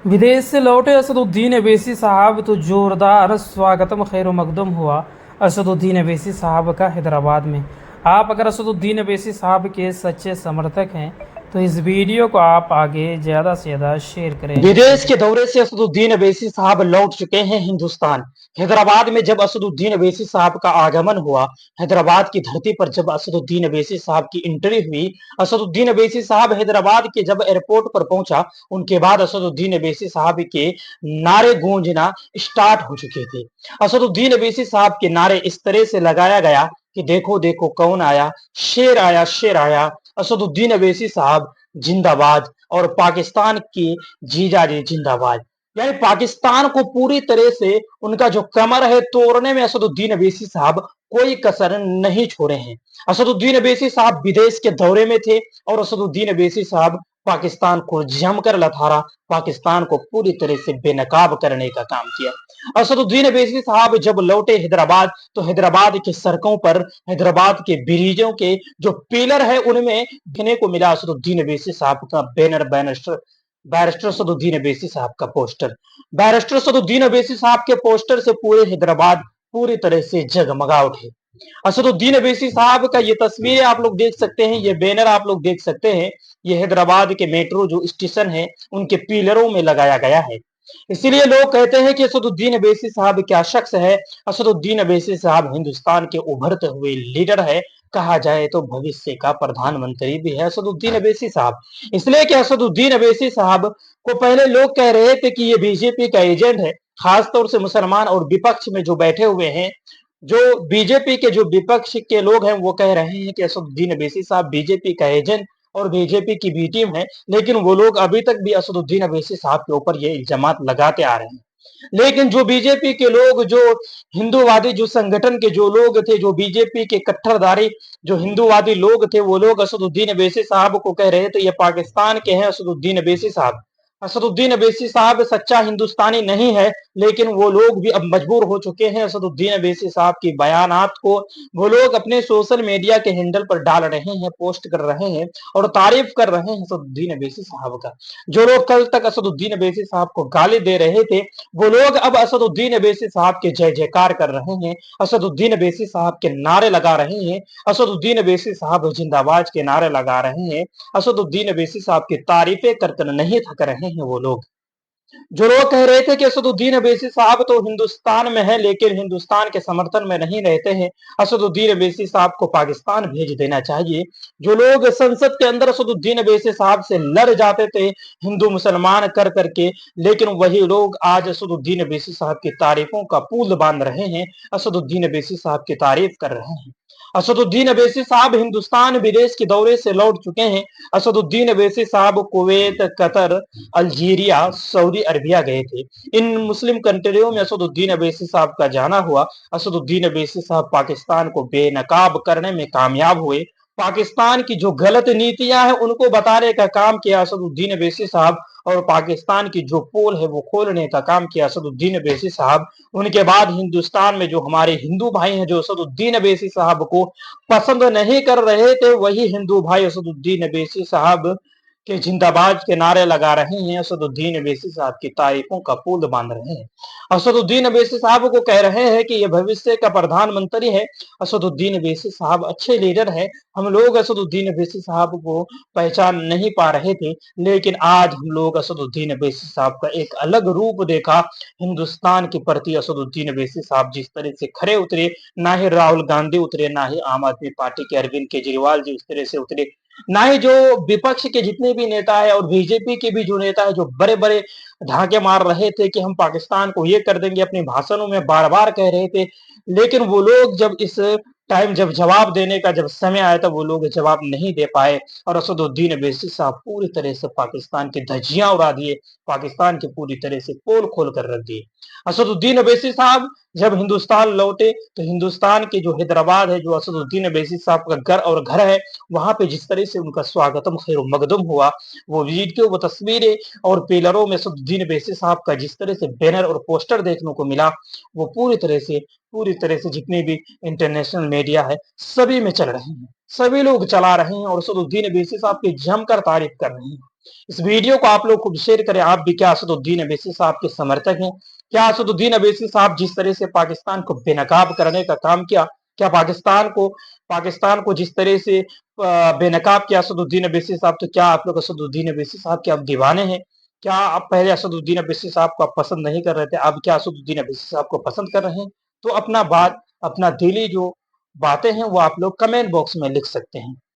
विदेश से लौटे असदुद्दीन अवैसी साहब तो जोरदार स्वागतम खैर मकदम हुआ असदुद्दीन अवैसी साहब का हैदराबाद में। आप अगर असदुद्दीन अवैसी साहब के सच्चे समर्थक हैं तो इस वीडियो को आप आगे ज़्यादा से ज़्यादा शेयर करें। विदेश के दौरे से असदुद्दीन अवैसी साहब लौट चुके हैं हिंदुस्तान। हैदराबाद में जब असदुद्दीन अवैसी साहब का आगमन हुआ, हैदराबाद की धरती पर जब असदुद्दीन अवैसी साहब की एंट्री हुई, असदुद्दीन अवैसी साहब हैदराबाद के जब एयरपोर्ट पर पहुंचा, उनके बाद असदुद्दीन अवैसी साहब के नारे गूंजना स्टार्ट हो चुके थे। असदुद्दीन अवैसी साहब के नारे इस तरह से लगाया गया कि देखो देखो कौन आया, शेर आया, शेर आया, असदुद्दीन अवैसी साहब जिंदाबाद, और पाकिस्तान की जीजाजी जिंदाबाद। यानी पाकिस्तान को पूरी तरह से उनका जो कमर है तोड़ने में असदुद्दीन अवैसी साहब कोई कसर नहीं छोड़े हैं। असदुद्दीन अवैसी साहब विदेश के दौरे में थे और असदुद्दीन अवैसी साहब पाकिस्तान को जमकर लथाड़ा, पाकिस्तान को पूरी तरह से बेनकाब करने का काम किया। असदुद्दीन अवैसी साहब जब लौटे हैदराबाद, तो हैदराबाद की सड़कों पर, हैदराबाद के ब्रिजों के जो पिलर है उनमें देखने को मिला असदुद्दीन अवैसी साहब का बैनर बैरिस्टर असदुद्दीन अवैसी साहब का पोस्टर। बैरिस्टर असदुद्दीन अवैसी साहब के पोस्टर से पूरे हैदराबाद पूरी तरह से जगमगा उठे। असदुद्दीन अवैसी साहब का ये तस्वीरें आप लोग देख सकते हैं, ये बैनर आप लोग देख सकते हैं, ये हैदराबाद के मेट्रो जो स्टेशन है उनके पिलरों में लगाया गया है। इसीलिए लोग कहते हैं कि असदुद्दीन अवैसी साहब क्या शख्स है। असदुद्दीन अवैसी साहब हिंदुस्तान के उभरते हुए लीडर है, कहा जाए तो भविष्य का प्रधानमंत्री भी है असदुद्दीन अवैसी साहब। इसलिए कि असदुद्दीन अवैसी साहब को पहले लोग कह रहे थे कि ये बीजेपी का एजेंट है, खासतौर से मुसलमान और विपक्ष में जो बैठे हुए हैं, जो बीजेपी के जो विपक्ष के लोग हैं वो कह रहे हैं कि असदुद्दीन अवैसी साहब बीजेपी का एजेंट और बीजेपी की बी टीम है। लेकिन वो लोग अभी तक भी असदुद्दीन अवैसी साहब के ऊपर ये इल्जामात लगाते आ रहे हैं। लेकिन जो बीजेपी के लोग, जो हिंदूवादी जो संगठन के जो लोग थे, जो बीजेपी के कट्टरधारी जो हिंदूवादी लोग थे, वो लोग असदुद्दीन अवैसी साहब को कह रहे थे ये पाकिस्तान के हैं असदुद्दीन अवैसी साहब। असदुद्दीन अवैसी साहब सच्चा हिंदुस्तानी नहीं है, लेकिन वो लोग भी अब मजबूर हो चुके हैं असदुद्दीन अवैसी साहब की बयानात को वो लोग अपने सोशल मीडिया के हैंडल पर डाल रहे हैं, पोस्ट कर रहे हैं और तारीफ कर रहे हैं असदुद्दीन अवैसी साहब का। जो लोग कल तक असदुद्दीन अवैसी साहब को गाली दे रहे थे, वो लोग अब असदुद्दीन अवैसी साहब के जय जयकार कर रहे हैं, असदुद्दीन अवैसी साहब के नारे लगा रहे हैं, असदुद्दीन अवैसी साहब जिंदाबाद के नारे लगा रहे हैं, असदुद्दीन अवैसी साहब की तारीफें कर नहीं थक रहे हैं वो लोग। जो लोग कह रहे थे कि असदुद्दीन अवैसी साहब तो हिंदुस्तान में है लेकिन हिंदुस्तान के समर्थन में नहीं रहते हैं, असदुद्दीन अवैसी साहब को पाकिस्तान भेज देना चाहिए। जो लोग संसद के अंदर असदुद्दीन अवैसी साहब से लड़ जाते थे हिंदू मुसलमान कर करके, लेकिन वही लोग आज असदुद्दीन अवैसी साहब की तारीफों का पुल बांध रहे हैं, असदुद्दीन अवैसी साहब की तारीफ कर रहे हैं। असदुद्दीन अवैसी साहब हिंदुस्तान विदेश के दौरे से लौट चुके हैं। असदुद्दीन अवैसी साहब Kuwait, Qatar, Algeria, Saudi Arabia गए थे। इन मुस्लिम कंट्रियों में असदुद्दीन अवैसी साहब का जाना हुआ। असदुद्दीन अवैसी साहब पाकिस्तान को बेनकाब करने में कामयाब हुए। पाकिस्तान की जो गलत नीतियां हैं उनको बताने का काम किया असदुद्दीन अवैसी साहब, और पाकिस्तान की जो पोल है वो खोलने का काम किया असदुद्दीन अवैसी साहब। उनके बाद हिंदुस्तान में जो हमारे हिंदू भाई हैं जो असदुद्दीन अवैसी साहब को पसंद नहीं कर रहे थे, वही हिंदू भाई असदुद्दीन अवैसी साहब के जिंदाबाद के नारे लगा रहे हैं, असदुद्दीन अवैसी साहब की तारीफों का पुल बांध रहे हैं। असदुद्दीन अवैसी साहब को कह रहे हैं कि ये भविष्य का प्रधानमंत्री है। असदुद्दीन अवैसी साहब अच्छे लीडर है। हम लोग असदुद्दीन अवैसी साहब को पहचान नहीं पा रहे थे, लेकिन आज हम लोग असदुद्दीन अवैसी साहब का एक अलग रूप देखा। हिंदुस्तान के प्रति असदुद्दीन अवैसी साहब जिस तरह से खरे उतरे, ना ही राहुल गांधी उतरे, ना ही आम आदमी पार्टी के अरविंद केजरीवाल जी उस तरह से उतरे, ना ही जो विपक्ष के जितने भी नेता है और बीजेपी के भी जो नेता है जो बड़े बड़े ढाके मार रहे थे कि हम पाकिस्तान को ये कर देंगे, अपने भाषणों में बार बार कह रहे थे, लेकिन वो लोग जब इस टाइम जब जवाब देने का जब समय आया था वो लोग जवाब नहीं दे पाए, और असदुद्दीन अवैसी साहब पूरी तरह से पाकिस्तान की धज्जियां उड़ा दिए, पाकिस्तान की पूरी तरह से पोल खोल कर रख दिए। असदुद्दीन अवैसी साहब जब हिंदुस्तान लौटे तो हिंदुस्तान के जो हैदराबाद है, जो असदुद्दीन अवैसी साहब का घर और घर है, वहां पे जिस तरह से उनका स्वागतम खैर मकदम हुआ, वो वीडियो, वो तस्वीरें और पिलरों में असदुद्दीन अवैसी साहब का जिस तरह से बैनर और पोस्टर देखने को मिला, वो पूरी तरह से जितने भी इंटरनेशनल मीडिया है सभी में चल रहे हैं, सभी लोग चला रहे हैं और असदुद्दीन अवैसी साहब की जमकर तारीफ कर रहे हैं। इस वीडियो को आप लोग खूब शेयर करें। आप भी क्या असदुद्दीन अवैसी साहब के समर्थक हैं? क्या असदुद्दीन अवैसी साहब जिस तरह से पाकिस्तान को बेनकाब करने का काम किया, क्या पाकिस्तान को जिस तरह से बेनकाब किया असदुद्दीन अवैसी साहब, तो क्या आप लोग असदुद्दीन अवैसी साहब के अब दीवाने हैं? क्या आप पहले असदुद्दीन अवैसी साहब को आप पसंद नहीं कर रहे थे, अब क्या असदुद्दीन अवैसी साहब को पसंद कर रहे हैं? तो अपना दिली जो बातें हैं वो आप लोग कमेंट बॉक्स में लिख सकते हैं।